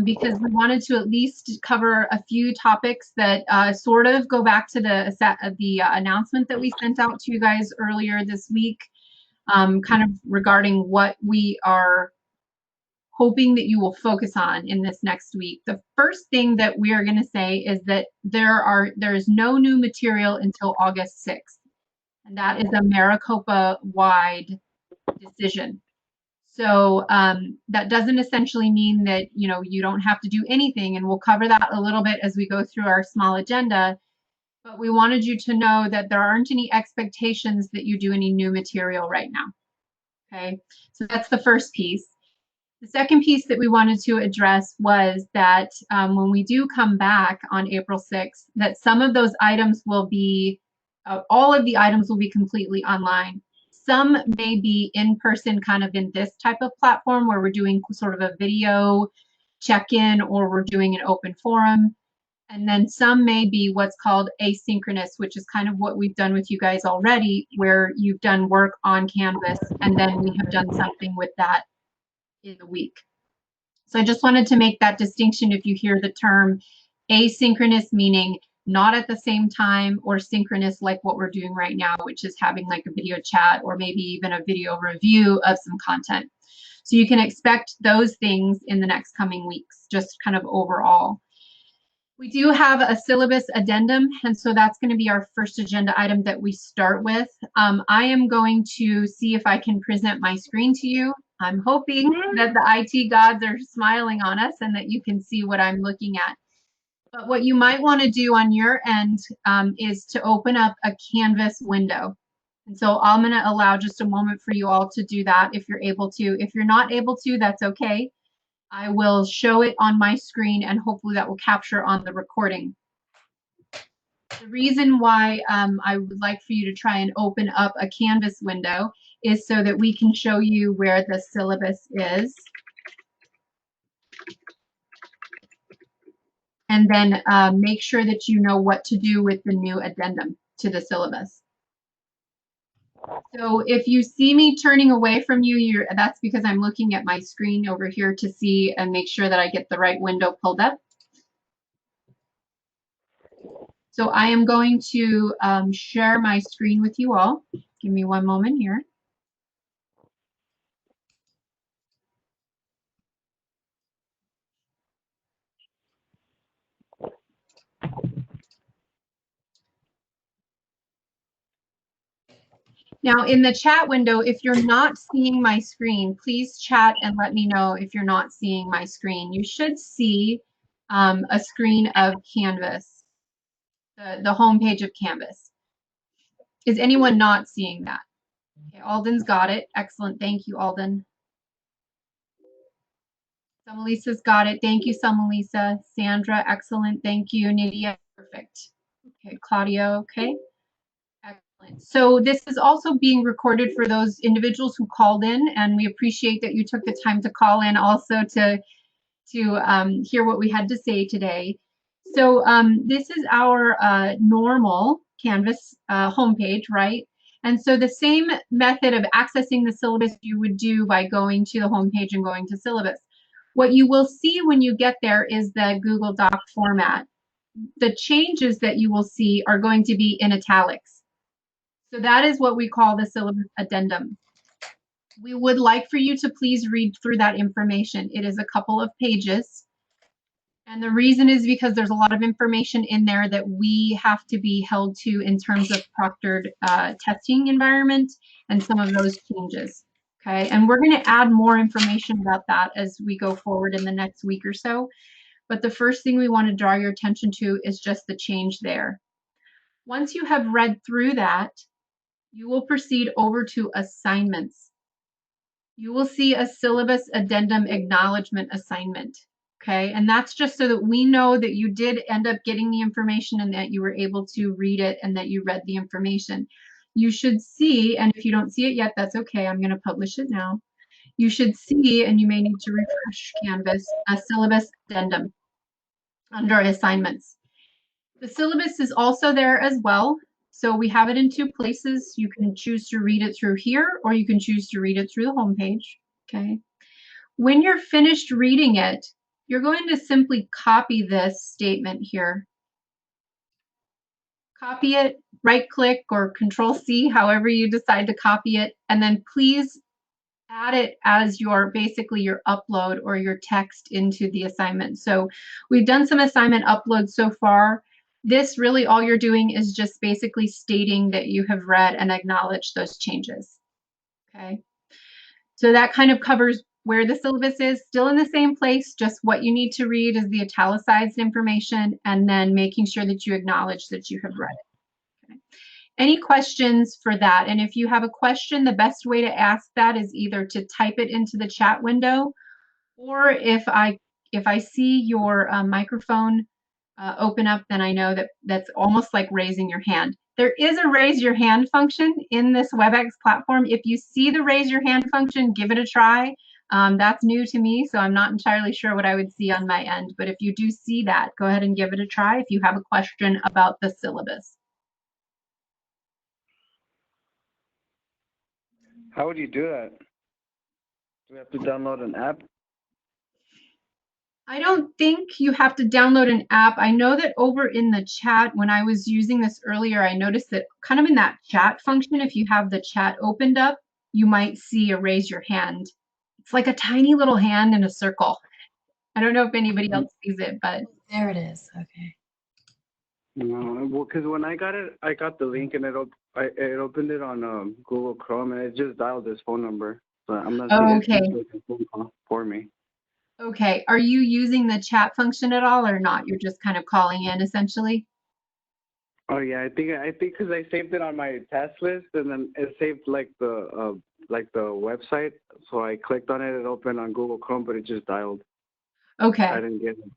because we wanted to at least cover a few topics that sort of go back to the announcement that we sent out to you guys earlier this week, kind of regarding what we are hoping that you will focus on in this next week. The first thing that we are going to say is that there is no new material until August 6th, and that is a Maricopa-wide decision. So that doesn't essentially mean that you don't have to do anything, and we'll cover that a little bit as we go through our small agenda. But we wanted you to know that there aren't any expectations that you do any new material right now. Okay, so that's the first piece. The second piece that we wanted to address was that when we do come back on April 6th, that some of those items will be, all of the items will be completely online. Some may be in person, kind of in this type of platform where we're doing sort of a video check-in or we're doing an open forum. And then some may be what's called asynchronous, which is kind of what we've done with you guys already, where you've done work on Canvas and then we have done something with that in the week. So I just wanted to make that distinction if you hear the term asynchronous, meaning not at the same time, or synchronous like what we're doing right now, which is having like a video chat or maybe even a video review of some content. So you can expect those things in the next coming weeks, just kind of overall. We do have a syllabus addendum, and so that's going to be our first agenda item that we start with. I am going to see if I can present my screen to you. I'm hoping that the IT gods are smiling on us and that you can see what I'm looking at. But what you might want to do on your end is to open up a Canvas window. And so I'm going to allow just a moment for you all to do that if you're able to. If you're not able to, that's okay. I will show it on my screen and hopefully that will capture on the recording. The reason why I would like for you to try and open up a Canvas window is so that we can show you where the syllabus is. And then make sure that you know what to do with the new addendum to the syllabus. So if you see me turning away from you, that's because I'm looking at my screen over here to see and make sure that I get the right window pulled up. So I am going to share my screen with you all. Give me one moment here. Now in the chat window, if you're not seeing my screen, please chat and let me know if you're not seeing my screen. You should see a screen of Canvas, the home page of Canvas. Is anyone not seeing that? Okay, Alden's got it. Excellent. Thank you, Alden. Samalisa got it. Thank you, Samalisa. Sandra, excellent. Thank you. Nydia, perfect. Okay, Claudio, okay. Excellent. So this is also being recorded for those individuals who called in, and we appreciate that you took the time to call in also to hear what we had to say today. So this is our normal Canvas homepage, right? And so the same method of accessing the syllabus you would do by going to the homepage and going to syllabus. What you will see when you get there is the Google Doc format. The changes that you will see are going to be in italics. So that is what we call the syllabus addendum. We would like for you to please read through that information. It is a couple of pages. And the reason is because there's a lot of information in there that we have to be held to in terms of proctored testing environment and some of those changes. Okay, and we're going to add more information about that as we go forward in the next week or so. But the first thing we want to draw your attention to is just the change there. Once you have read through that, you will proceed over to assignments. You will see a syllabus addendum acknowledgement assignment. Okay, and that's just so that we know that you did end up getting the information and that you were able to read it and that you read the information. You should see, and if you don't see it yet, that's okay. I'm going to publish it now. You should see, and you may need to refresh Canvas, a syllabus addendum under assignments. The syllabus is also there as well. So we have it in two places. You can choose to read it through here, or you can choose to read it through the homepage. Okay. When you're finished reading it, you're going to simply copy this statement here. Copy it, right click or Control C, however you decide to copy it, and then please add it as your basically your upload or your text into the assignment. So we've done some assignment uploads so far. This really all you're doing is just basically stating that you have read and acknowledged those changes. Okay. So that kind of covers where the syllabus is, still in the same place, just what you need to read is the italicized information, and then making sure that you acknowledge that you have read it. Okay. Any questions for that? And if you have a question, the best way to ask that is either to type it into the chat window, or if I see your microphone open up, then I know that that's almost like raising your hand. There is a raise your hand function in this WebEx platform. If you see the raise your hand function, give it a try. That's new to me, so I'm not entirely sure what I would see on my end. But if you do see that, go ahead and give it a try if you have a question about the syllabus. How would you do that? Do we have to download an app? I don't think you have to download an app. I know that over in the chat, when I was using this earlier, I noticed that kind of in that chat function, if you have the chat opened up, you might see a raise your hand. It's like a tiny little hand in a circle. I don't know if anybody else sees it, but there it is. Okay. No, well, because when I got it, I got the link and it opened it on Google Chrome and it just dialed this phone number. So I'm not seeing okay. a phone call for me. Okay. Are you using the chat function at all or not? You're just kind of calling in essentially? Oh yeah, I think because I saved it on my task list and then it saved like the website. So I clicked on it, it opened on Google Chrome, but it just dialed. Okay. I didn't get it.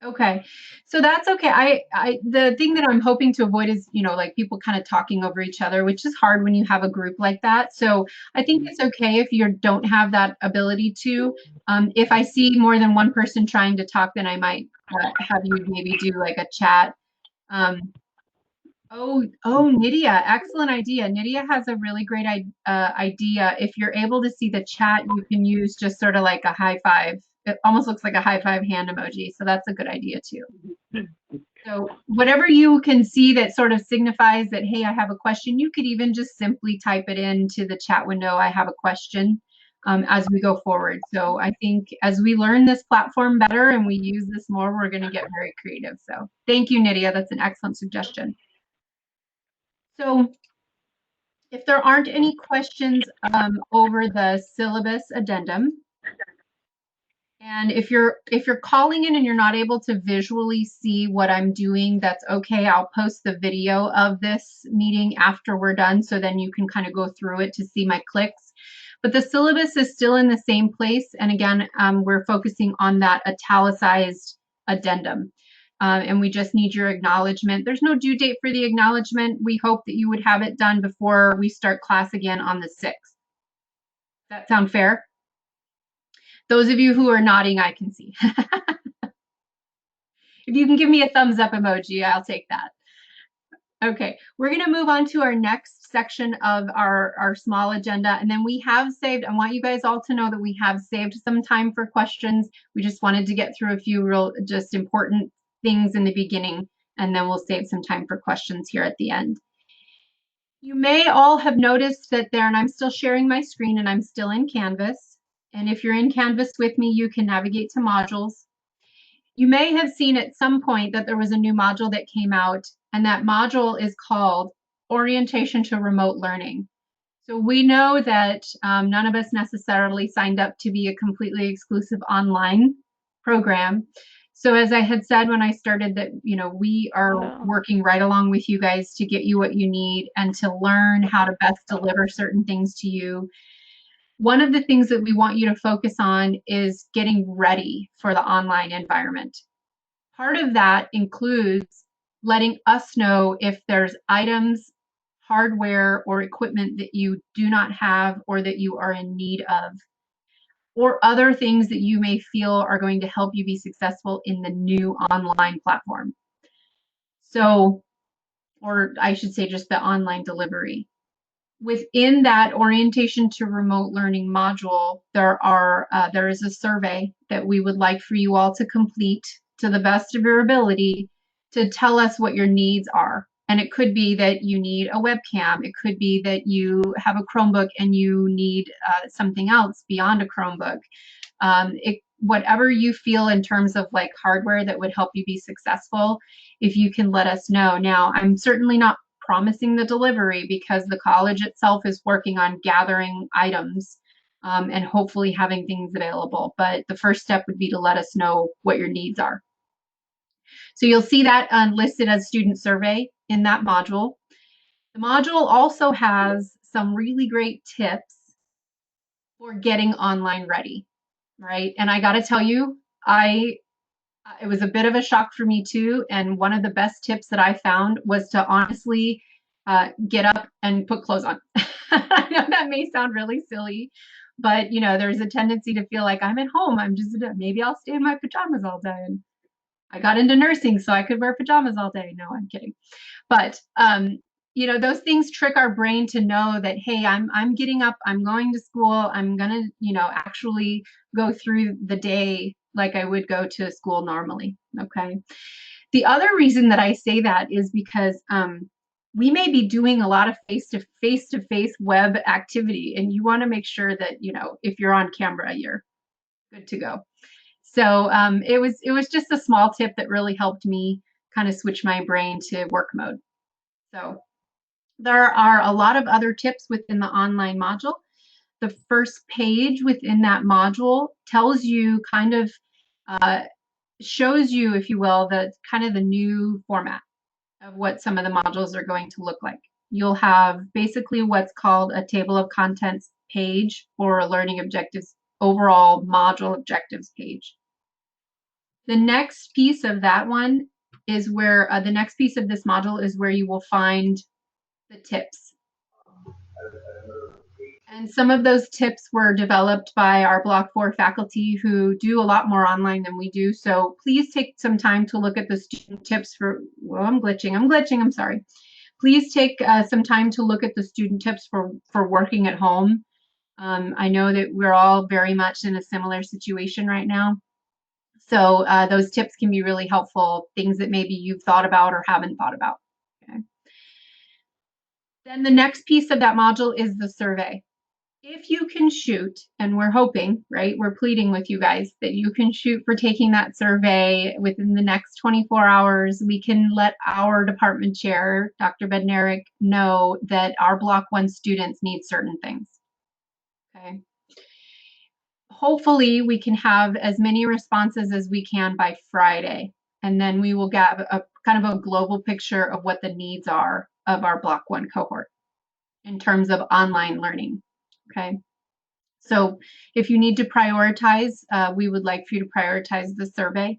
Okay. So that's okay. The thing that I'm hoping to avoid is, like people kind of talking over each other, which is hard when you have a group like that. So I think it's okay if you don't have that ability to. If I see more than one person trying to talk, then I might have you maybe do like a chat. Nydia, excellent idea. Nydia has a really great idea. If you're able to see the chat, you can use just sort of like a high five. It almost looks like a high five hand emoji. So that's a good idea too. So whatever you can see that sort of signifies that, hey, I have a question, you could even just simply type it into the chat window, I have a question, as we go forward. So I think as we learn this platform better and we use this more, we're going to get very creative. So thank you, Nydia. That's an excellent suggestion. So if there aren't any questions over the syllabus addendum, and if you're calling in and you're not able to visually see what I'm doing, that's okay. I'll post the video of this meeting after we're done, so then you can kind of go through it to see my clicks. But the syllabus is still in the same place. And again, we're focusing on that italicized addendum. And we just need your acknowledgement. There's no due date for the acknowledgement. We hope that you would have it done before we start class again on the 6th. Does that sound fair? Those of you who are nodding, I can see. If you can give me a thumbs up emoji, I'll take that. Okay, we're going to move on to our next section of our small agenda. And then we have saved, I want you guys all to know that we have saved some time for questions. We just wanted to get through a few real just important things in the beginning, and then we'll save some time for questions here at the end. You may all have noticed that there, and I'm still sharing my screen and I'm still in Canvas. And if you're in Canvas with me, you can navigate to modules. You may have seen at some point that there was a new module that came out, and that module is called Orientation to Remote Learning. So we know that none of us necessarily signed up to be a completely exclusive online program. So as I had said when I started that, we are working right along with you guys to get you what you need and to learn how to best deliver certain things to you. One of the things that we want you to focus on is getting ready for the online environment. Part of that includes letting us know if there's items, hardware, or equipment that you do not have or that you are in need of, or other things that you may feel are going to help you be successful in the new online platform. So, or I should say just the online delivery. Within that orientation to remote learning module, there is a survey that we would like for you all to complete to the best of your ability to tell us what your needs are. And it could be that you need a webcam. It could be that you have a Chromebook and you need something else beyond a Chromebook. Whatever you feel in terms of like hardware that would help you be successful, if you can let us know. Now, I'm certainly not promising the delivery because the college itself is working on gathering items and hopefully having things available. But the first step would be to let us know what your needs are. So you'll see that listed as student survey in that module. The module also has some really great tips for getting online ready, right? And I got to tell you, it was a bit of a shock for me too. And one of the best tips that I found was to honestly get up and put clothes on. I know that may sound really silly, but you know, there's a tendency to feel like I'm at home. Maybe I'll stay in my pajamas all day. And I got into nursing so I could wear pajamas all day. No, I'm kidding. But you know, those things trick our brain to know that, hey, I'm getting up, I'm going to school, I'm gonna, you know, actually go through the day like I would go to school normally. Okay. The other reason that I say that is because we may be doing a lot of face-to-face web activity, and you want to make sure that, you know, if you're on camera, you're good to go. So it was just a small tip that really helped me kind of switch my brain to work mode. So there are a lot of other tips within the online module. The first page within that module tells you kind of shows you, if you will, the kind of the new format of what some of the modules are going to look like. You'll have basically what's called a table of contents page or a learning objectives overall module objectives page. The next piece of that one is where the next piece of this module is where you will find the tips. And some of those tips were developed by our Block 4 faculty who do a lot more online than we do. So please take some time to look at the student tips for, well, I'm glitching, I'm sorry. Please take some time to look at the student tips for working at home. I know that we're all very much in a similar situation right now. So those tips can be really helpful, things that maybe you've thought about or haven't thought about. Okay. Then the next piece of that module is the survey. If you can shoot, and we're hoping, right, we're pleading with you guys that you can shoot for taking that survey within the next 24 hours, we can let our department chair, Dr. Bednarik, know that our Block 1 students need certain things. Okay. Hopefully we can have as many responses as we can by Friday, and then we will get a kind of a global picture of what the needs are of our Block 1 cohort in terms of online learning. Okay. So if you need to prioritize, we would like for you to prioritize the survey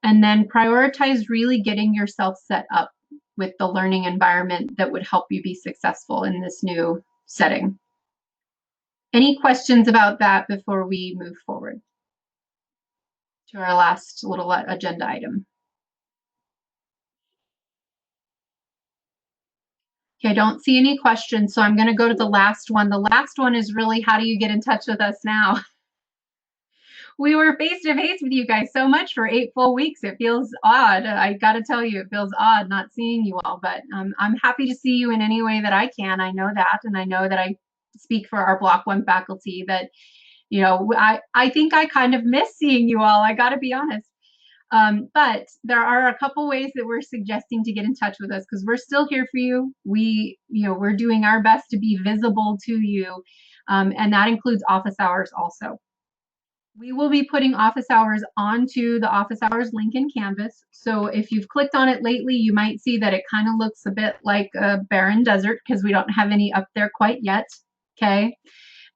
and then prioritize really getting yourself set up with the learning environment that would help you be successful in this new setting. Any questions about that before we move forward to our last little agenda item? Okay, I don't see any questions, so I'm going to go to the last one. The last one is really, how do you get in touch with us now? We were face to face with you guys so much for 8 full weeks. It feels odd. I got to tell you, it feels odd not seeing you all, but I'm happy to see you in any way that I can. I know that, and I know that I speak for our Block 1 faculty that, you know, I think I kind of miss seeing you all. I got to be honest. But there are a couple ways that we're suggesting to get in touch with us because we're still here for you. We're doing our best to be visible to you, and that includes office hours also. We will be putting office hours onto the office hours link in Canvas. So if you've clicked on it lately, you might see that it kind of looks a bit like a barren desert because we don't have any up there quite yet. Okay.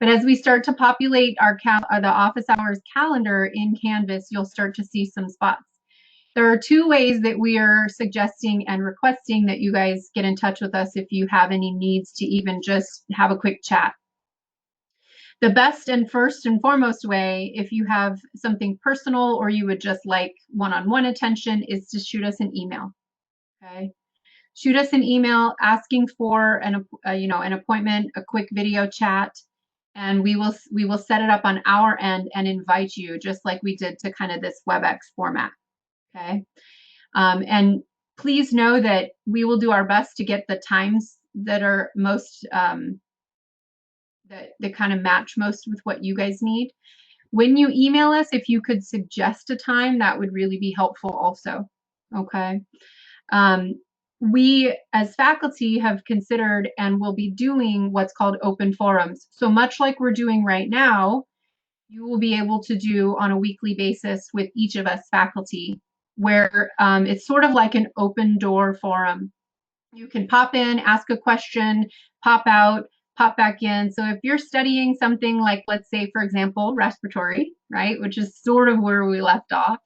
But as we start to populate the office hours calendar in Canvas, you'll start to see some spots. There are 2 ways that we are suggesting and requesting that you guys get in touch with us if you have any needs to even just have a quick chat. The best and first and foremost way, if you have something personal or you would just like one-on-one attention, is to shoot us an email. Okay. shoot us an email asking for an appointment, a quick video chat, and we will set it up on our end and invite you, just like we did to kind of this WebEx format. Okay. And please know that we will do our best to get the times that are most that kind of match most with what you guys need. When you email us, if you could suggest a time, that would really be helpful also. Okay. We as faculty have considered and will be doing what's called open forums. So much like we're doing right now, you will be able to do on a weekly basis with each of us faculty, where it's sort of like an open door forum. You can pop in, ask a question, pop out, pop back in. So if you're studying something like, let's say, for example, respiratory, right, which is sort of where we left off,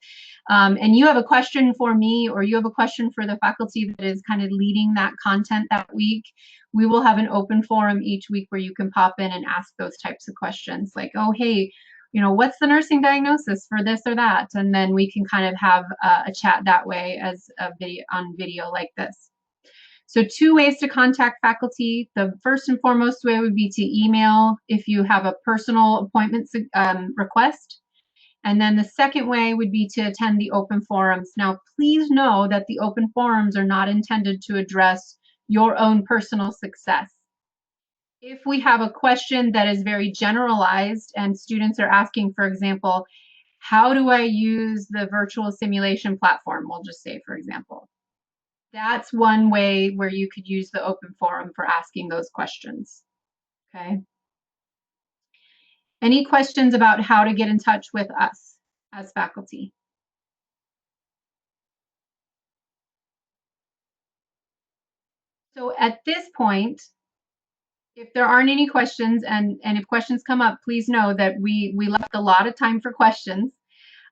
and you have a question for me or you have a question for the faculty that is kind of leading that content that week, we will have an open forum each week where you can pop in and ask those types of questions like, oh, hey, what's the nursing diagnosis for this or that? And then we can kind of have a chat that way as a video like this. So 2 ways to contact faculty. The first and foremost way would be to email if you have a personal appointment request. And then the second way would be to attend the open forums. Now, please know that the open forums are not intended to address your own personal success. If we have a question that is very generalized and students are asking, for example, how do I use the virtual simulation platform? We'll just say, for example. That's one way where you could use the open forum for asking those questions. Okay. Any questions about how to get in touch with us as faculty? So at this point, if there aren't any questions, and if questions come up, please know that we left a lot of time for questions.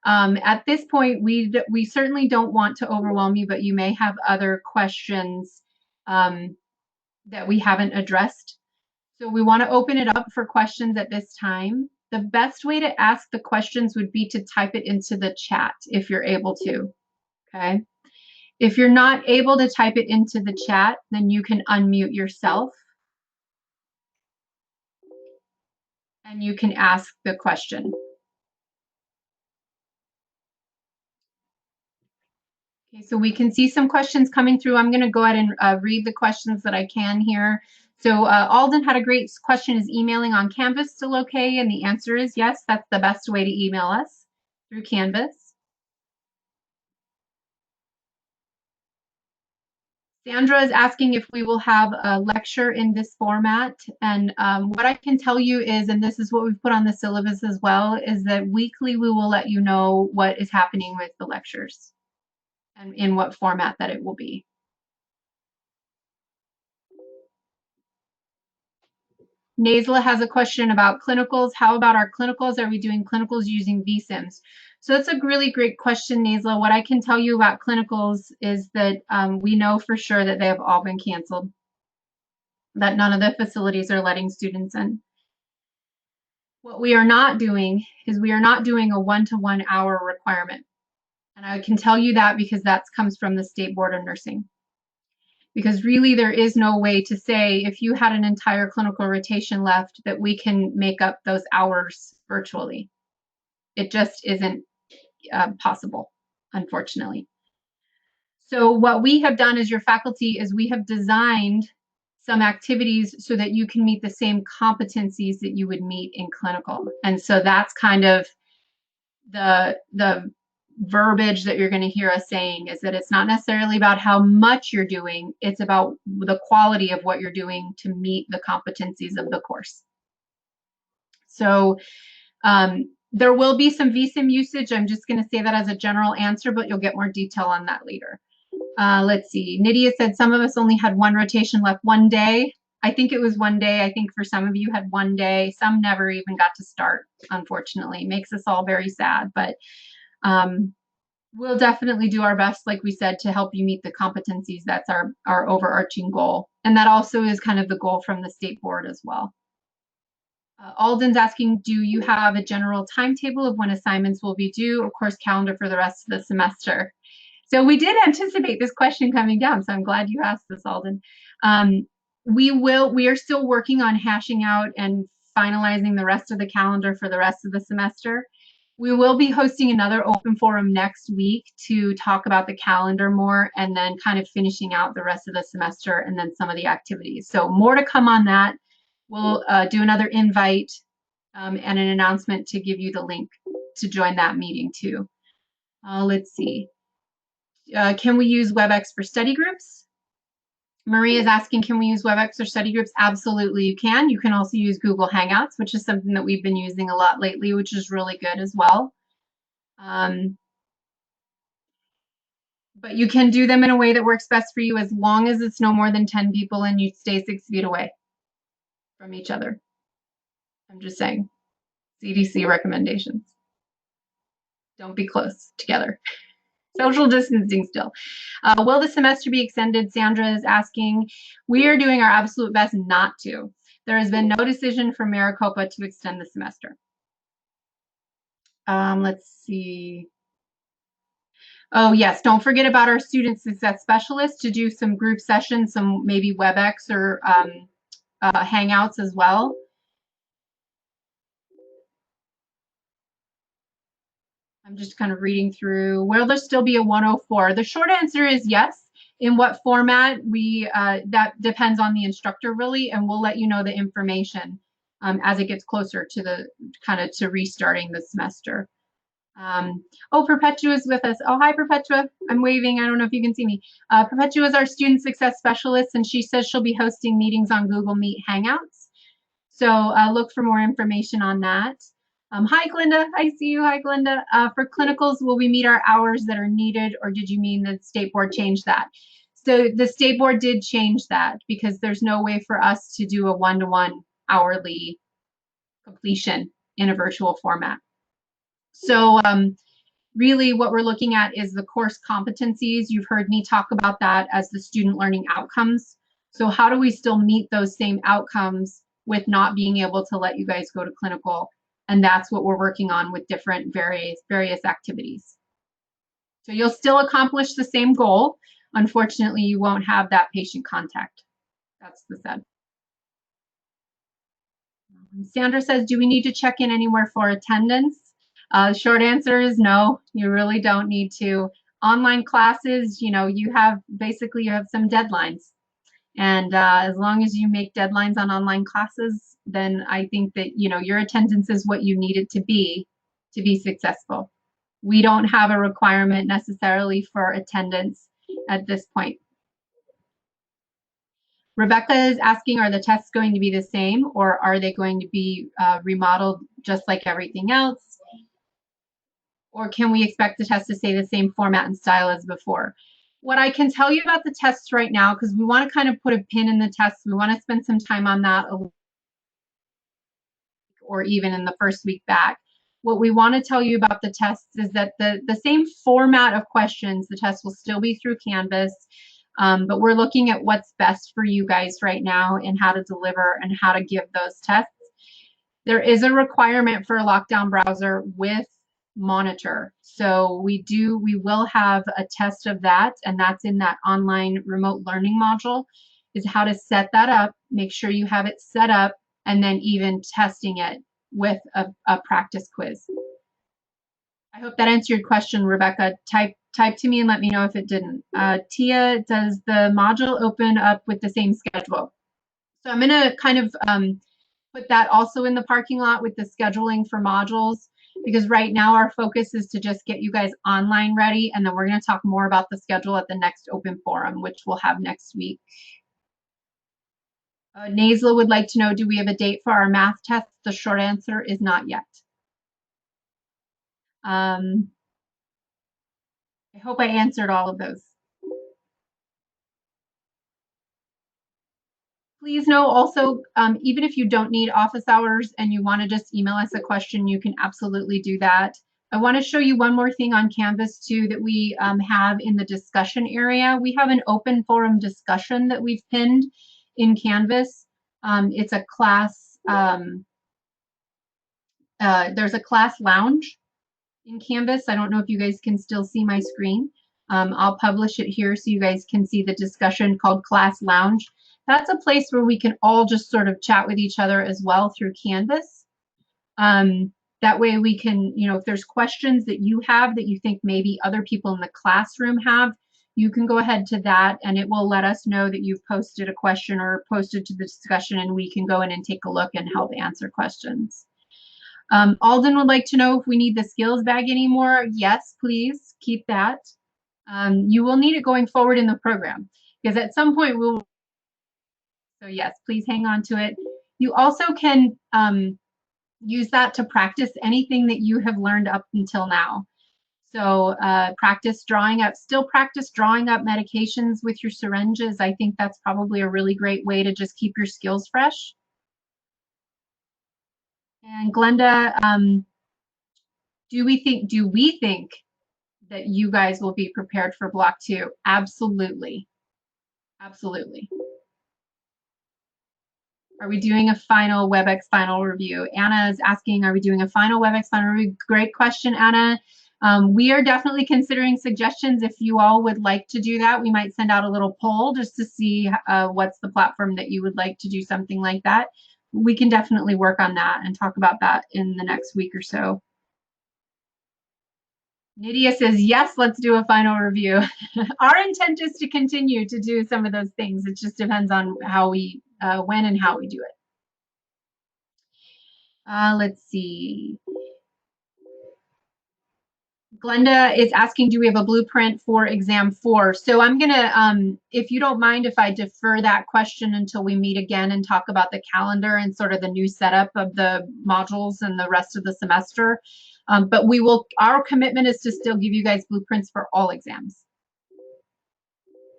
At this point, we certainly don't want to overwhelm you, but you may have other questions that we haven't addressed. So we want to open it up for questions at this time. The best way to ask the questions would be to type it into the chat if you're able to. Okay. If you're not able to type it into the chat, then you can unmute yourself and you can ask the question. Okay, so we can see some questions coming through. I'm going to go ahead and read the questions that I can here. So Alden had a great question. Is emailing on Canvas still okay? And the answer is yes, that's the best way to email us, through Canvas. Sandra is asking if we will have a lecture in this format. And what I can tell you is, and this is what we've put on the syllabus as well, is that weekly we will let you know what is happening with the lectures and in what format that it will be. Nasla has a question about clinicals. How about our clinicals? Are we doing clinicals using vSIMs? So that's a really great question, Nasla. What I can tell you about clinicals is that we know for sure that they have all been canceled, that none of the facilities are letting students in. What we are not doing is we are not doing a 1-to-1 hour requirement. And I can tell you that because that comes from the State Board of Nursing. Because really there is no way to say if you had an entire clinical rotation left that we can make up those hours virtually. It just isn't possible, unfortunately. So what we have done as your faculty is we have designed some activities so that you can meet the same competencies that you would meet in clinical. And so that's kind of the verbiage that you're going to hear us saying, is that it's not necessarily about how much you're doing, it's about the quality of what you're doing to meet the competencies of the course. So there will be some vSIM usage. I'm just going to say that as a general answer, but you'll get more detail on that later. Let's see. Nydia said some of us only had one rotation left, 1 day. I think it was 1 day. I think for some of you had 1 day. Some never even got to start, unfortunately. It makes us all very sad, but we'll definitely do our best, like we said, to help you meet the competencies. That's our overarching goal. And that also is kind of the goal from the state board as well. Alden's asking, do you have a general timetable of when assignments will be due? Of course, calendar for the rest of the semester. So we did anticipate this question coming down, so I'm glad you asked this, Alden. We are still working on hashing out and finalizing the rest of the calendar for the rest of the semester. We will be hosting another open forum next week to talk about the calendar more and then kind of finishing out the rest of the semester and then some of the activities. So more to come on that. We'll do another invite and an announcement to give you the link to join that meeting too. Let's see. Can we use WebEx for study groups? Marie is asking, can we use WebEx or study groups? Absolutely, you can. You can also use Google Hangouts, which is something that we've been using a lot lately, which is really good as well. But you can do them in a way that works best for you as long as it's no more than 10 people and you stay 6 feet away from each other. I'm just saying, CDC recommendations. Don't be close together. Social distancing still. Will the semester be extended? Sandra is asking. We are doing our absolute best not to. There has been no decision from Maricopa to extend the semester. Let's see. Oh, yes. Don't forget about our student success specialists to do some group sessions, some maybe WebEx or Hangouts as well. I'm just kind of reading through. Will there still be a 104? The short answer is yes. In what format, that depends on the instructor really, and we'll let you know the information as it gets closer to the to restarting the semester. Oh, Perpetua is with us. Oh, hi, Perpetua. I'm waving. I don't know if you can see me. Perpetua is our student success specialist, and she says she'll be hosting meetings on Google Meet Hangouts. So look for more information on that. Hi, Glinda. I see you. Hi, Glinda. For clinicals, will we meet our hours that are needed, or did you mean the state board changed that? So the state board did change that because there's no way for us to do a one-to-one hourly completion in a virtual format. So really what we're looking at is the course competencies. You've heard me talk about that as the student learning outcomes. So how do we still meet those same outcomes with not being able to let you guys go to clinical? And that's what we're working on with different various activities. So you'll still accomplish the same goal. Unfortunately, you won't have that patient contact. That's the sad. Sandra says, do we need to check in anywhere for attendance? Short answer is no, you really don't need to. Online classes, you have some deadlines. And as long as you make deadlines on online classes, then I think that, your attendance is what you need it to be successful. We don't have a requirement necessarily for attendance at this point. Rebecca is asking, are the tests going to be the same or are they going to be remodeled just like everything else? Or can we expect the test to stay the same format and style as before? What I can tell you about the tests right now, because we want to kind of put a pin in the tests, we want to spend some time on that or even in the first week back. What we want to tell you about the tests is that the same format of questions, the test will still be through Canvas, but we're looking at what's best for you guys right now and how to deliver and how to give those tests. There is a requirement for a lockdown browser with Monitor. So we will have a test of that, and that's in that online remote learning module, is how to set that up, make sure you have it set up, and then even testing it with a practice quiz. I hope that answered your question, Rebecca. Type to me and let me know if it didn't. Tia, does the module open up with the same schedule? So I'm going to kind of put that also in the parking lot with the scheduling for modules, because right now our focus is to just get you guys online ready, and then we're going to talk more about the schedule at the next open forum, which we'll have next week. Nasla would like to know, do we have a date for our math test? The short answer is not yet. I hope I answered all of those. Please know also, even if you don't need office hours and you want to just email us a question, you can absolutely do that. I want to show you one more thing on Canvas too that we have in the discussion area. We have an open forum discussion that we've pinned in Canvas. It's a class, there's a class lounge in Canvas. I don't know if you guys can still see my screen. I'll publish it here so you guys can see the discussion called Class Lounge. That's a place where we can all just sort of chat with each other as well through Canvas. That way we can, you know, if there's questions that you have that you think maybe other people in the classroom have, you can go ahead to that and it will let us know that you've posted a question or posted to the discussion, and we can go in and take a look and help answer questions. Alden would like to know if we need the skills bag anymore. Yes, please keep that. You will need it going forward in the program because at some point we'll, so yes, please hang on to it. You also can use that to practice anything that you have learned up until now. So practice drawing up medications with your syringes. I think that's probably a really great way to just keep your skills fresh. And Glenda, do we think that you guys will be prepared for block 2? Absolutely. Absolutely. Are we doing a final WebEx final review? Anna is asking, are we doing a final WebEx final review? Great question, Anna. We are definitely considering suggestions. If you all would like to do that, we might send out a little poll just to see what's the platform that you would like to do something like that. We can definitely work on that and talk about that in the next week or so. Nydia says, yes, let's do a final review. Our intent is to continue to do some of those things. It just depends on how we, when and how we do it. Let's see. Glenda is asking, do we have a blueprint for exam 4? So I'm gonna, if you don't mind, if I defer that question until we meet again and talk about the calendar and sort of the new setup of the modules and the rest of the semester. But we will, our commitment is to still give you guys blueprints for all exams.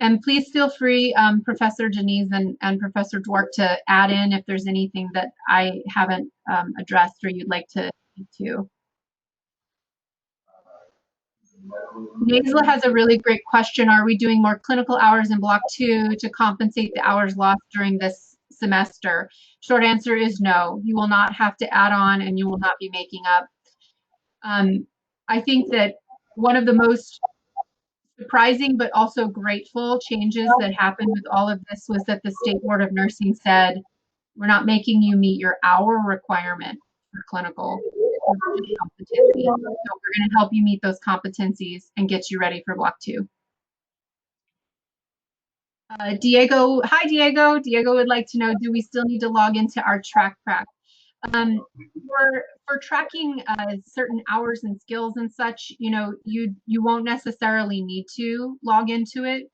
And please feel free, Professor Janice and Professor Dwork, to add in if there's anything that I haven't addressed or you'd like to speak to. Naisla has a really great question. Are we doing more clinical hours in block 2 to compensate the hours lost during this semester? Short answer is no. You will not have to add on and you will not be making up. I think that one of the most surprising but also grateful changes that happened with all of this was that the State Board of Nursing said, we're not making you meet your hour requirement for clinical competency. So we're going to help you meet those competencies and get you ready for block 2. Diego, hi Diego. Diego would like to know, do we still need to log into our TrackPrac? For tracking certain hours and skills and such, you know, you won't necessarily need to log into it.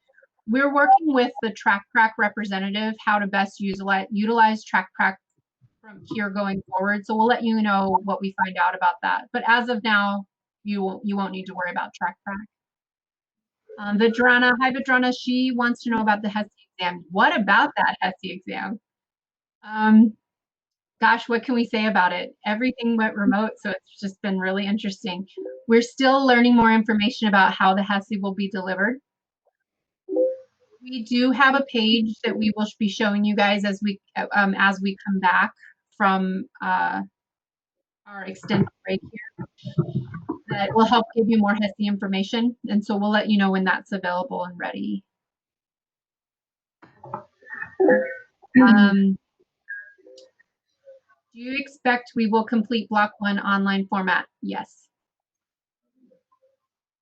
We're working with the TrackPrac representative how to best utilize TrackPrac from here going forward. So we'll let you know what we find out about that. But as of now, you won't need to worry about TrackPrac. Vidrana, hi Vidrana, she wants to know about the HESI exam. What about that HESI exam? Gosh, what can we say about it? Everything went remote, so it's just been really interesting. We're still learning more information about how the HESI will be delivered. We do have a page that we will be showing you guys as we come back from our extended break here. That will help give you more HESI information, and so we'll let you know when that's available and ready. Do you expect we will complete block 1 online format? Yes.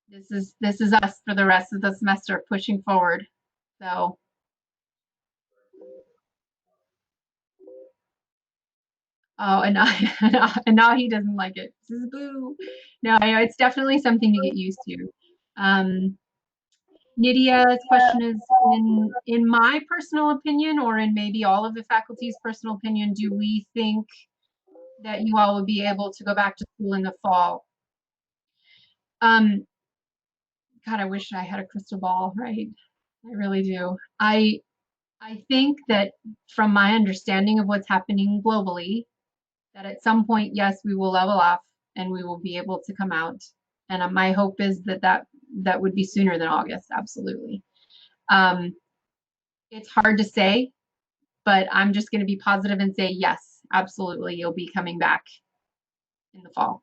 This is us for the rest of the semester pushing forward. So oh, and now he doesn't like it. This is boo. No, it's definitely something to get used to. Nydia's question is, in my personal opinion, or in maybe all of the faculty's personal opinion, do we think that you all would be able to go back to school in the fall? God, I wish I had a crystal ball, right? I really do. I think that from my understanding of what's happening globally, that at some point, yes, we will level off and we will be able to come out. And my hope is that would be sooner than August, absolutely. It's hard to say, but I'm just going to be positive and say, yes, absolutely, you'll be coming back in the fall.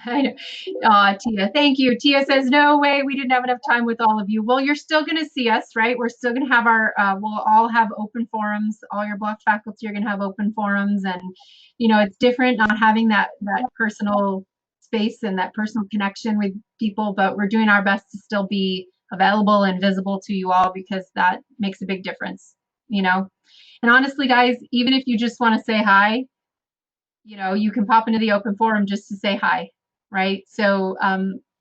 I know. Tia, thank you. Tia says, no way, we didn't have enough time with all of you. Well, you're still going to see us, right? We're still going to have our, we'll all have open forums. All your block faculty are going to have open forums. And, you know, it's different not having that personal space and that personal connection with people, but we're doing our best to still be available and visible to you all because that makes a big difference, you know? And honestly, guys, even if you just want to say hi, you know, you can pop into the open forum just to say hi, right? So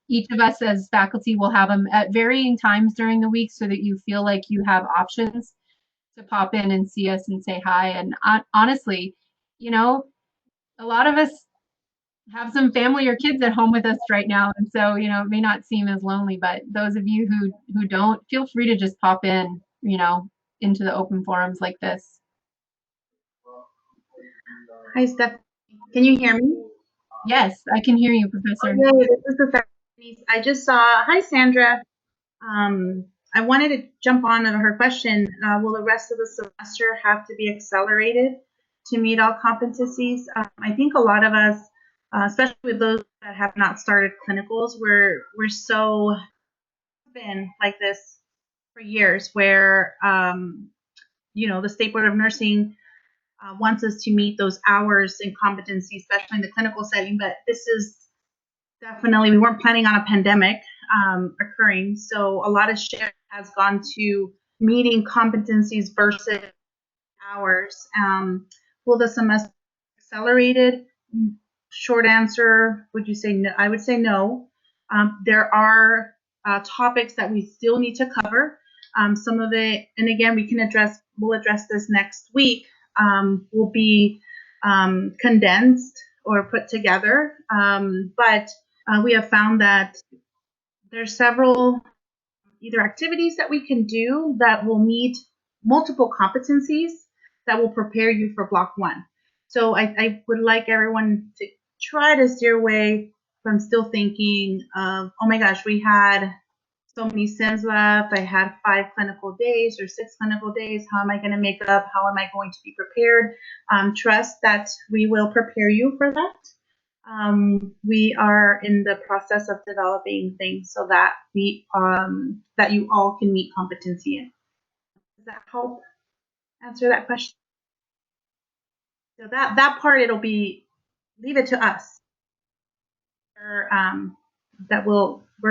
each of us as faculty will have them at varying times during the week so that you feel like you have options to pop in and see us and say hi. And honestly, you know, a lot of us have some family or kids at home with us right now. And so, you know, it may not seem as lonely, but those of you who don't, feel free to just pop in, you know, into the open forums like this. Hi, Steph. Can you hear me? Yes, I can hear you, Professor. Okay, this is Professor Denise. I just saw, hi, Sandra. I wanted to jump on to her question. Will the rest of the semester have to be accelerated to meet all competencies? I think a lot of us, especially with those that have not started clinicals, we're so been like this for years where, you know, the State Board of Nursing wants us to meet those hours and competencies, especially in the clinical setting. But this is definitely, we weren't planning on a pandemic occurring. So a lot of shift has gone to meeting competencies versus hours. Will the semester be accelerated? Short answer, would you say no? I would say no. There are topics that we still need to cover. Some of it, and again, we'll address this next week, will be condensed or put together. But we have found that there's several either activities that we can do that will meet multiple competencies that will prepare you for block one. So I would like everyone to try to steer away from still thinking of, oh my gosh, we had so many sims left. I had 5 clinical days or 6 clinical days. How am I going to make up? How am I going to be prepared? Trust that we will prepare you for that. We are in the process of developing things so that we that you all can meet competency in. Does that help answer that question? So that part, it'll be, leave it to us. We're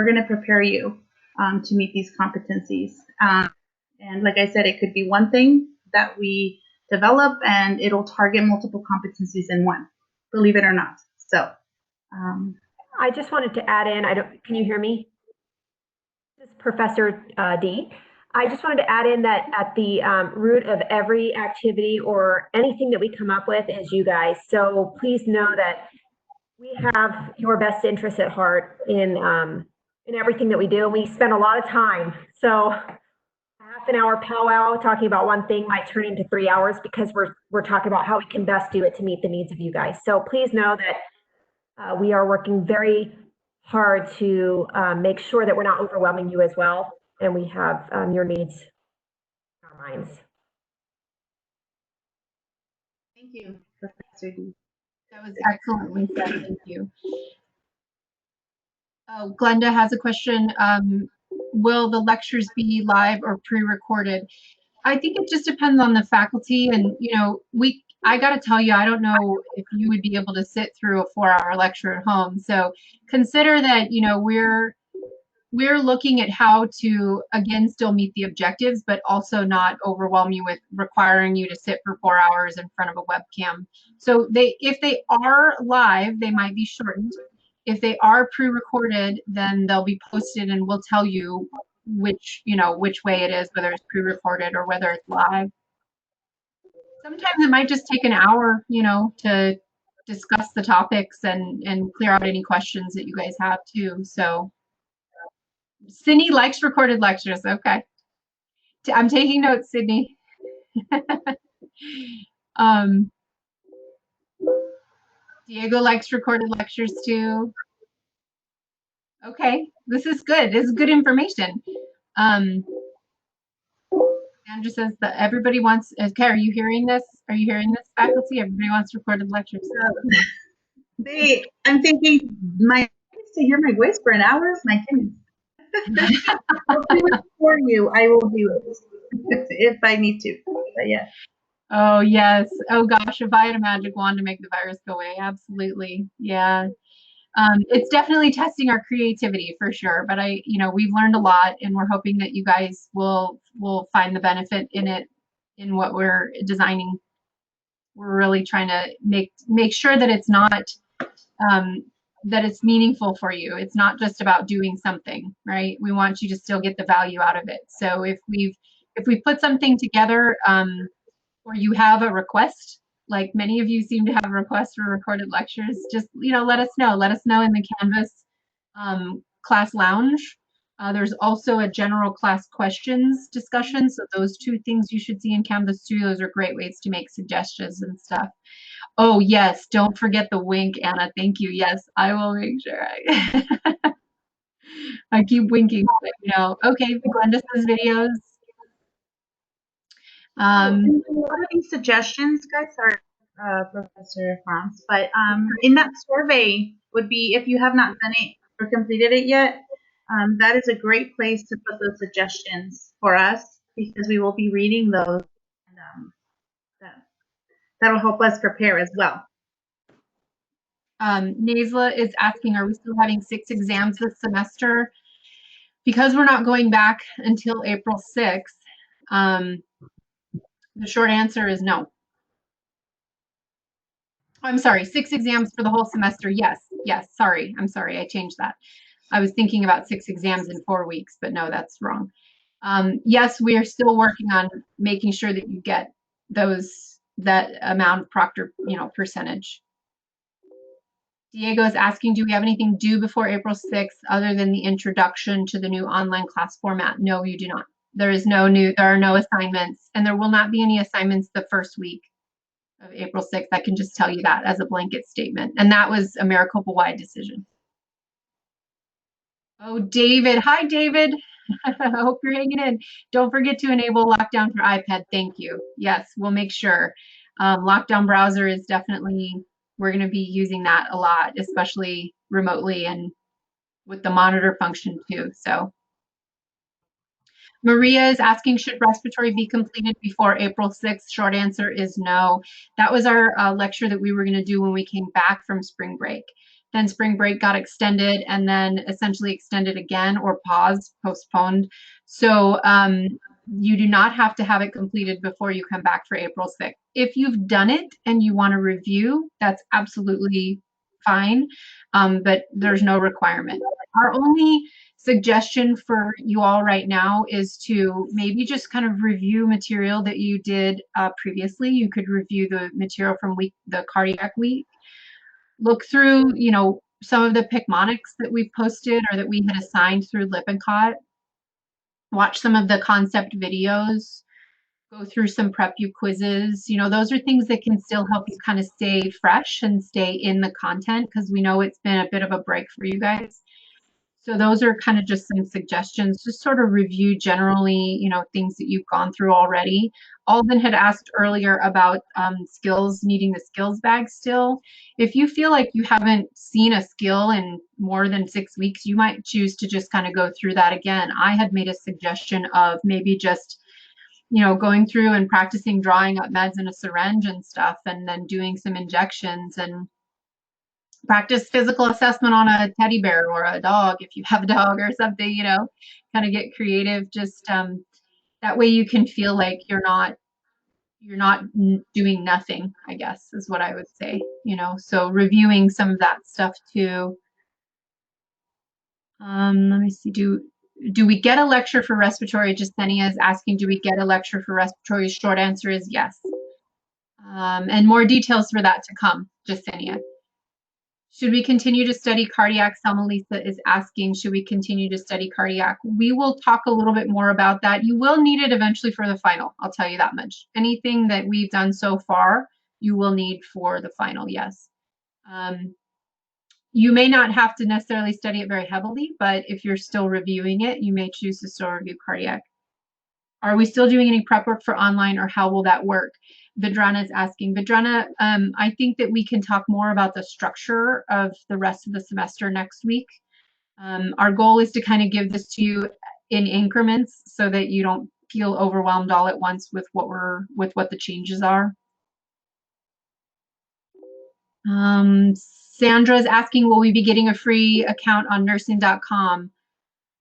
going to prepare you to meet these competencies. And like I said, it could be one thing that we develop and it'll target multiple competencies in one, believe it or not. So I just wanted to add in, can you hear me? This is Professor D. I just wanted to add in that at the root of every activity or anything that we come up with is you guys. So please know that we have your best interests at heart in everything that we do. We spend a lot of time. So half an hour powwow talking about one thing might turn into 3 hours because we're talking about how we can best do it to meet the needs of you guys. So please know that we are working very hard to make sure that we're not overwhelming you as well, and we have your needs in our minds. thank you, Professor D. That was excellently said. Thank you. Oh, Glenda has a question. Will the lectures be live or pre-recorded? I think it just depends on the faculty, and you know, I got to tell you, I don't know if you would be able to sit through a 4-hour lecture at home. So consider that, you know, we're looking at how to, again, still meet the objectives, but also not overwhelm you with requiring you to sit for 4 hours in front of a webcam. So if they are live, they might be shortened. If they are pre-recorded, then they'll be posted and we'll tell you which way it is, whether it's pre-recorded or whether it's live. Sometimes it might just take an hour, you know, to discuss the topics and clear out any questions that you guys have too. So Sydney likes recorded lectures. Okay. I'm taking notes, Sydney. Diego likes recorded lectures too. Okay, this is good. This is good information. Andrew says that everybody wants, okay, are you hearing this? Are you hearing this, faculty? Everybody wants recorded lectures. I'm thinking, my to hear my voice for an hour. My goodness. I'll do it for you. I will do it if I need to. But yeah. Oh, yes. Oh, gosh, if I had a magic wand to make the virus go away, absolutely. Yeah. It's definitely testing our creativity for sure, but we've learned a lot, and we're hoping that you guys will find the benefit in it, in what we're designing. We're really trying to make sure that it's not, that it's meaningful for you. It's not just about doing something, right? We want you to still get the value out of it. So if we put something together, or you have a request, like many of you seem to have a request for recorded lectures, just let us know. Let us know in the Canvas class lounge. There's also a general class questions discussion. So those two things you should see in Canvas too. Those are great ways to make suggestions and stuff. Oh yes, don't forget the wink, Anna. Thank you. Yes, I will make sure. I keep winking. Okay, Glenda's videos. And a lot of these suggestions, guys, are Professor Franz, but in that survey would be, if you have not done it or completed it yet, that is a great place to put those suggestions for us, because we will be reading those, and that'll help us prepare as well. Nasla is asking, are we still having 6 exams this semester? Because we're not going back until April 6th, the short answer is no. I'm sorry, 6 exams for the whole semester. Yes, sorry. I'm sorry, I changed that. I was thinking about 6 exams in 4 weeks, but no, that's wrong. Yes, we are still working on making sure that you get that amount of proctor, percentage. Diego is asking, do we have anything due before April 6th other than the introduction to the new online class format? No, you do not. There are no assignments, and there will not be any assignments the first week of April 6th. I can just tell you that as a blanket statement. And that was a Maricopa-wide decision. Oh, David. Hi, David. I hope you're hanging in. Don't forget to enable Lockdown for iPad. Thank you. Yes, we'll make sure. Lockdown browser is definitely, we're going to be using that a lot, especially remotely and with the monitor function too. So Maria is asking, should respiratory be completed before April 6th? Short answer is no. That was our lecture that we were going to do when we came back from spring break. Then spring break got extended, and then essentially extended again, or paused, postponed. So you do not have to have it completed before you come back for April 6th. If you've done it and you want to review, that's absolutely fine, but there's no requirement. Our only suggestion for you all right now is to maybe just kind of review material that you did previously. You could review the material from the cardiac week. Look through, some of the Picmonics that we posted or that we had assigned through Lippincott. Watch some of the concept videos. Go through some PrepU quizzes. Those are things that can still help you kind of stay fresh and stay in the content, because we know it's been a bit of a break for you guys. So those are kind of just some suggestions. Just sort of review generally, things that you've gone through already. Alden had asked earlier about skills, needing the skills bag still. If you feel like you haven't seen a skill in more than 6 weeks, you might choose to just kind of go through that again. I had made a suggestion of maybe just, going through and practicing drawing up meds in a syringe and stuff, and then doing some injections, and practice physical assessment on a teddy bear or a dog if you have a dog or something, kind of get creative. Just that way you can feel like you're not doing nothing, I guess is what I would say, so reviewing some of that stuff too. Let me see, do we get a lecture for respiratory? Justenia is asking, do we get a lecture for respiratory? Short answer is yes. And more details for that to come, Justenia. Should we continue to study cardiac? Samalisa is asking, should we continue to study cardiac? We will talk a little bit more about that. You will need it eventually for the final. I'll tell you that much. Anything that we've done so far, you will need for the final, yes. You may not have to necessarily study it very heavily, but if you're still reviewing it, you may choose to still review cardiac. Are we still doing any prep work for online, or how will that work? Vidrana is asking. Vidrana, I think that we can talk more about the structure of the rest of the semester next week. Our goal is to kind of give this to you in increments so that you don't feel overwhelmed all at once with what the changes are. Sandra is asking, will we be getting a free account on nursing.com?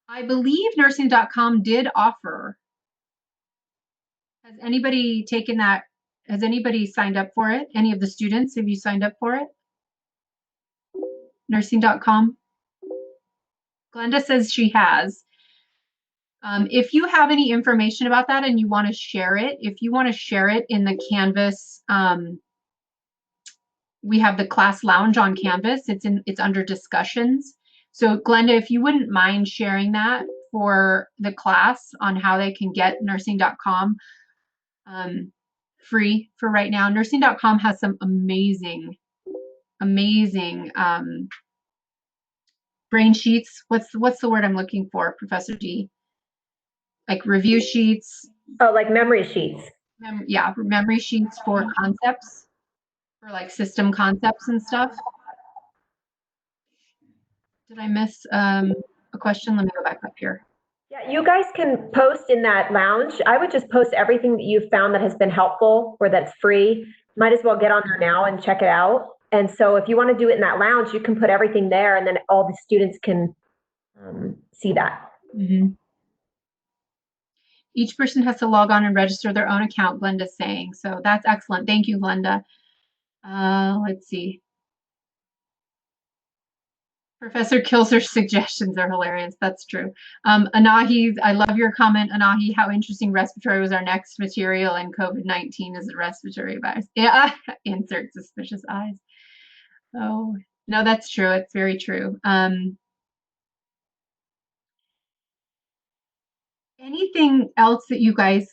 I believe nursing.com did offer. Has anybody taken that? Has anybody signed up for it? Any of the students, have you signed up for it? Nursing.com? Glenda says she has. If you have any information about that and you want to share it, if you want to share it in the Canvas, we have the class lounge on Canvas. It's under discussions. So Glenda, if you wouldn't mind sharing that for the class on how they can get nursing.com free for right now. Nursing.com has some amazing brain sheets. What's the word I'm looking for, Professor D? Like review sheets. Oh, like memory sheets. Yeah, memory sheets for concepts, for like system concepts and stuff. Did I miss a question? Let me go back up here. Yeah, you guys can post in that lounge. I would just post everything that you've found that has been helpful or that's free. Might as well get on there now and check it out. And so if you want to do it in that lounge, you can put everything there and then all the students can see that. Mm-hmm. Each person has to log on and register their own account, Glenda's saying. So that's excellent. Thank you, Glenda. Let's see. Professor Kilser's suggestions are hilarious. That's true. Anahi, I love your comment, Anahi, how interesting respiratory was our next material and COVID-19 is a respiratory virus. Yeah, insert suspicious eyes. Oh, no, that's true. It's very true. Anything else that you guys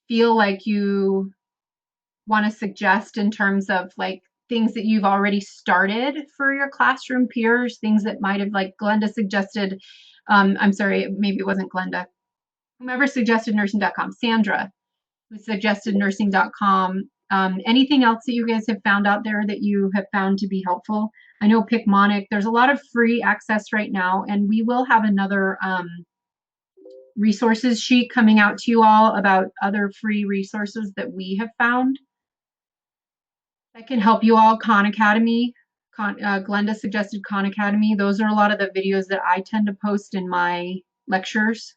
feel like you want to suggest in terms of like things that you've already started for your classroom peers, things that might have, like Glenda suggested, I'm sorry, maybe it wasn't Glenda, whomever suggested nursing.com, Sandra, who suggested nursing.com. Anything else that you guys have found out there that you have found to be helpful? I know Picmonic, there's a lot of free access right now, and we will have another resources sheet coming out to you all about other free resources that we have found that can help you all. Khan Academy, Glenda suggested Khan Academy. Those are a lot of the videos that I tend to post in my lectures.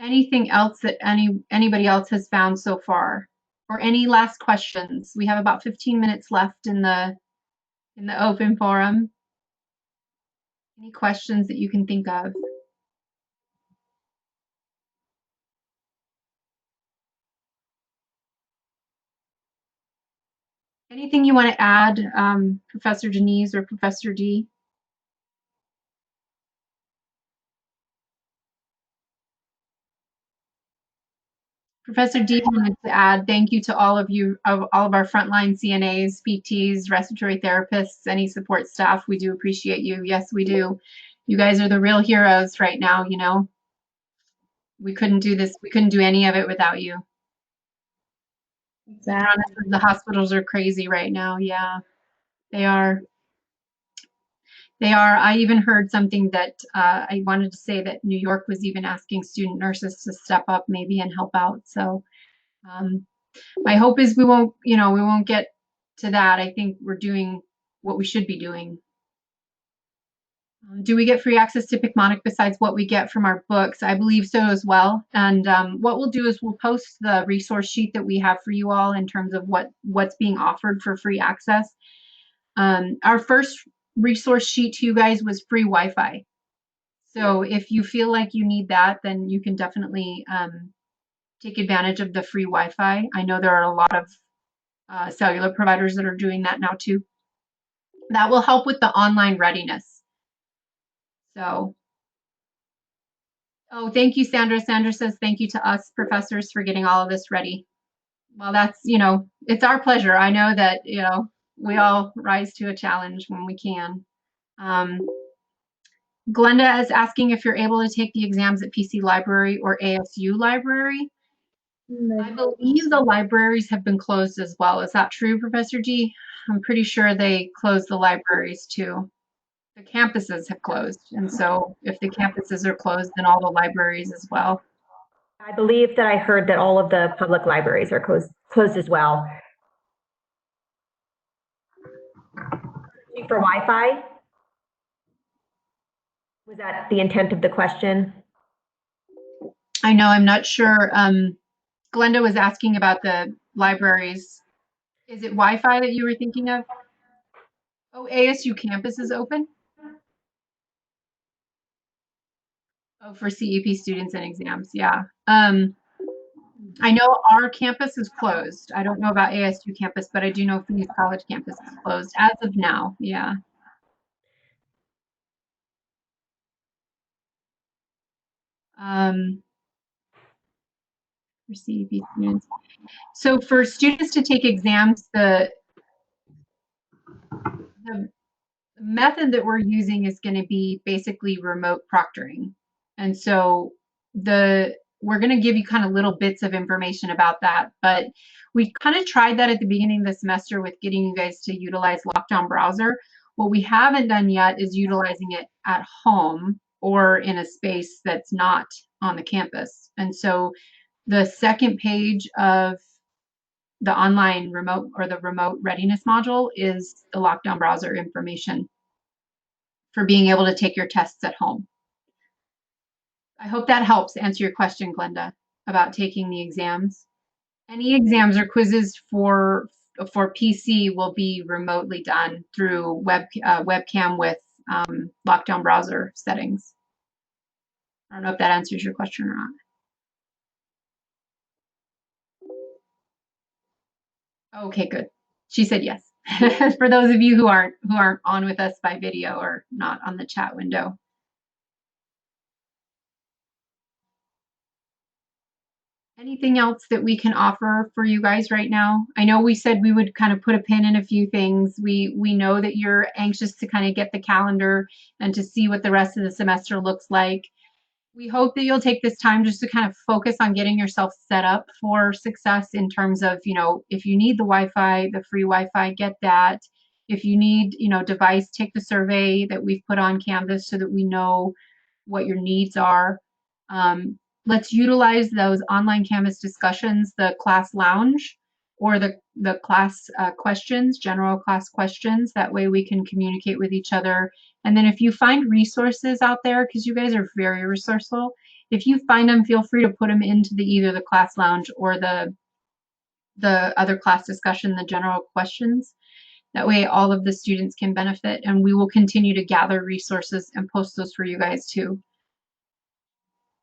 Anything else that anybody else has found so far? Or any last questions? We have about 15 minutes left in the open forum. Any questions that you can think of? Anything you want to add, Professor Denise or Professor D? Professor D wanted to add thank you to all of you, all of our frontline CNAs, PTs, respiratory therapists, any support staff. We do appreciate you. Yes, we do. You guys are the real heroes right now, you know. We couldn't do this. We couldn't do any of it without you. Exactly. The hospitals are crazy right now. Yeah, they are. They are. I even heard something that I wanted to say that New York was even asking student nurses to step up maybe and help out. So my hope is we won't get to that. I think we're doing what we should be doing. Do we get free access to Picmonic besides what we get from our books? I believe so as well. And what we'll do is we'll post the resource sheet that we have for you all in terms of what's being offered for free access. Our first resource sheet to you guys was free Wi-Fi. So if you feel like you need that, then you can definitely take advantage of the free Wi-Fi. I know there are a lot of cellular providers that are doing that now too. That will help with the online readiness. So, oh, thank you, Sandra. Sandra says thank you to us professors for getting all of this ready. Well, that's, it's our pleasure. I know that, we all rise to a challenge when we can. Glenda is asking if you're able to take the exams at PC Library or ASU Library. I believe the libraries have been closed as well. Is that true, Professor G? I'm pretty sure they closed the libraries too. The campuses have closed. And so if the campuses are closed, then all the libraries as well. I believe that I heard that all of the public libraries are closed as well. For Wi-Fi? Was that the intent of the question? I know, I'm not sure. Glenda was asking about the libraries. Is it Wi-Fi that you were thinking of? Oh, ASU campus is open? Oh, for CEP students and exams, yeah. I know our campus is closed. I don't know about ASU campus, but I do know Phoenix College campus is closed as of now, yeah. For CEP students. So for students to take exams, the method that we're using is going to be basically remote proctoring. And so we're going to give you kind of little bits of information about that, but we kind of tried that at the beginning of the semester with getting you guys to utilize Lockdown Browser. What we haven't done yet is utilizing it at home or in a space that's not on the campus. And so the second page of the online remote or the remote readiness module is the Lockdown Browser information for being able to take your tests at home. I hope that helps answer your question, Glenda, about taking the exams. Any exams or quizzes for PC will be remotely done through webcam with Lockdown Browser settings. I don't know if that answers your question or not. Okay, good. She said yes. For those of you who aren't on with us by video or not on the chat window. Anything else that we can offer for you guys right now? I know we said we would kind of put a pin in a few things. We know that you're anxious to kind of get the calendar and to see what the rest of the semester looks like. We hope that you'll take this time just to kind of focus on getting yourself set up for success in terms of, if you need the Wi-Fi, the free Wi-Fi, get that. If you need, device, take the survey that we've put on Canvas so that we know what your needs are. Let's utilize those online Canvas discussions, the class lounge or the class questions, general class questions. That way we can communicate with each other. And then if you find resources out there, because you guys are very resourceful, if you find them, feel free to put them into either the class lounge or the other class discussion, the general questions. That way all of the students can benefit, and we will continue to gather resources and post those for you guys too.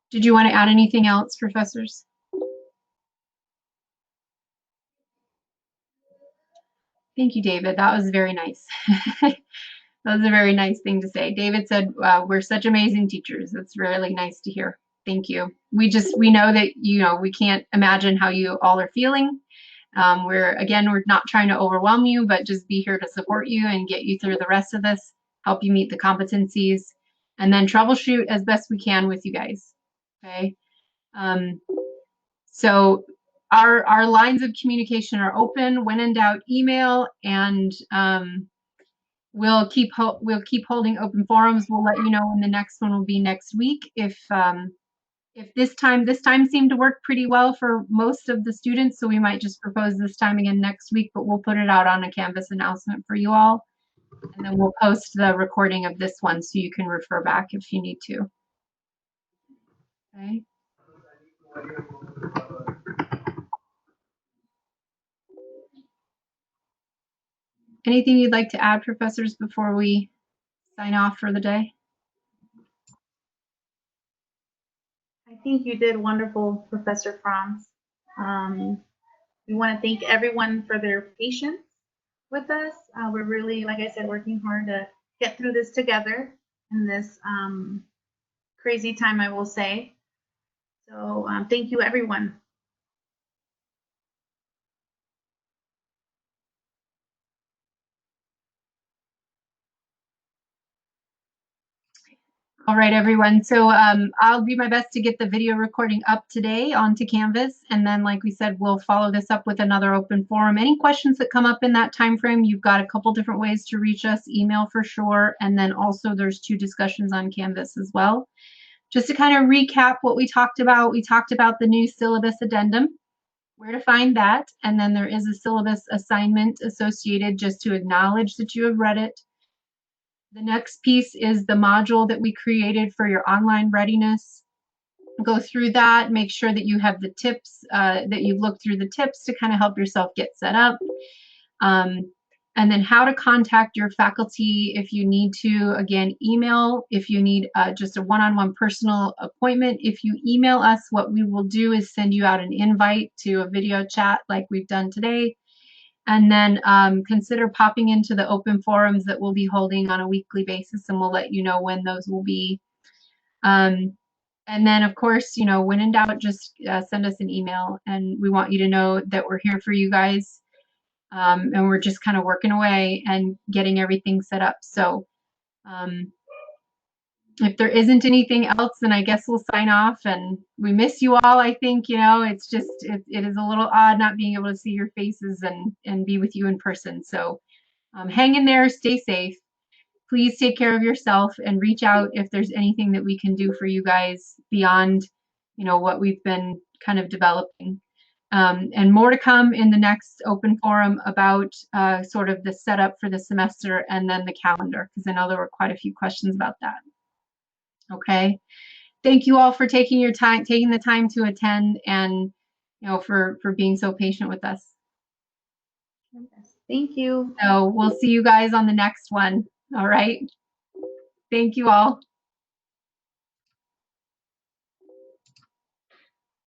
Did you want to add anything else, professors? Thank you, David. That was very nice. That was a very nice thing to say. David said, we're such amazing teachers. That's really nice to hear. Thank you. We know that, we can't imagine how you all are feeling. We're not trying to overwhelm you, but just be here to support you and get you through the rest of this, help you meet the competencies, and then troubleshoot as best we can with you guys. Okay. So our lines of communication are open. When in doubt, email, and we'll keep holding open forums. We'll let you know when the next one will be next week. If this time seemed to work pretty well for most of the students, so we might just propose this time again next week, but we'll put it out on a Canvas announcement for you all. And then we'll post the recording of this one so you can refer back if you need to. Okay. Anything you'd like to add, professors, before we sign off for the day? I think you did wonderful, Professor Franz. We want to thank everyone for their patience with us. We're really, like I said, working hard to get through this together in this crazy time, I will say. So thank you, everyone. All right, everyone. So I'll do my best to get the video recording up today onto Canvas. And then, like we said, we'll follow this up with another open forum. Any questions that come up in that time frame, you've got a couple different ways to reach us, email for sure. And then also there's 2 discussions on Canvas as well. Just to kind of recap what we talked about the new syllabus addendum, where to find that. And then there is a syllabus assignment associated just to acknowledge that you have read it. The next piece is the module that we created for your online readiness. Go through that, make sure that you have the tips, that you've looked through the tips to kind of help yourself get set up. And then how to contact your faculty if you need to, again, email. If you need just a one-on-one personal appointment, if you email us, what we will do is send you out an invite to a video chat like we've done today. And then consider popping into the open forums that we'll be holding on a weekly basis, and we'll let you know when those will be. And then, of course, you know, when in doubt, just send us an email, and we want you to know that we're here for you guys. And we're just kind of working away and getting everything set up. So if there isn't anything else, then I guess we'll sign off, and we miss you all. I think, you know, it's just, it is a little odd not being able to see your faces and be with you in person. So hang in there, stay safe. Please take care of yourself and reach out if there's anything that we can do for you guys beyond, you know, what we've been kind of developing. And more to come in the next open forum about sort of the setup for the semester and then the calendar, because I know there were quite a few questions about that. Okay. Thank you all for taking the time to attend, and, you know, for being so patient with us. Thank you. So we'll see you guys on the next one. All right. Thank you all.